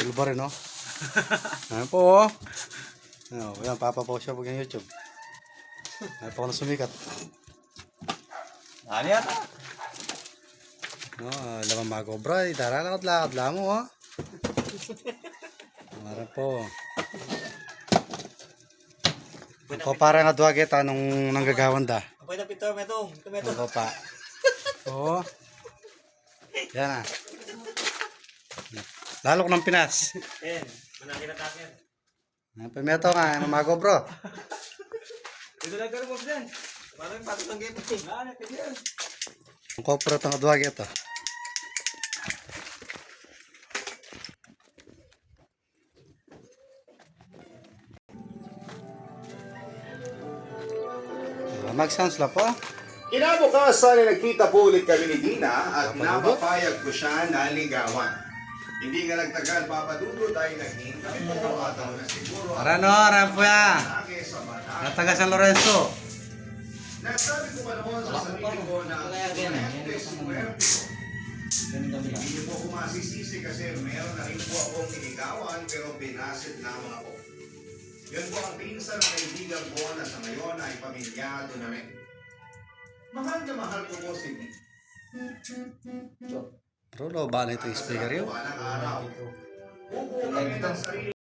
Iba rin, no? Ayan po, oh. Ayan, papapost siya pag yung YouTube. Ayan po ako na sumikat. Ano yata? No, lamang magobra. Daralakad-lakad lang mo, oh. Ayan po. Ito parang adwa kita nung nanggagawan da. Apoy na pito, metong. Ito pa. Oo. Yan, ah. Lalo ko ng Pinas. Yan, manaki na takin. Pimeto nga, mamago bro. Dito lang ka rin, boss din. Parang patos ng game. Ano, kaya yan. Ang kopra itong adwag ito. Mag-sounds lang po. Kinabukasan ay nagkita po ulit kami ni Dina at napapayag ko siya na ligawan. Hindi nga nagtagal, papadudod ay naghintay po at na siguro Arano, aran po yan. lagi sa mata. Nataga San Lorenzo. Nasabi ko pa noon sa sarili ko na swerte, swerte. Hindi niyo po ako masisisi kasi meron na rin po akong inigawan pero binasit lamang ako. Yun po ang pinsan ng kaibigan ko na sa ngayon ay pamilyado na rin. Mahal na mahal ko po si Nick. Pero lo ba na itong speaker yun? Araw-araw. Bubuo kami ng sarili.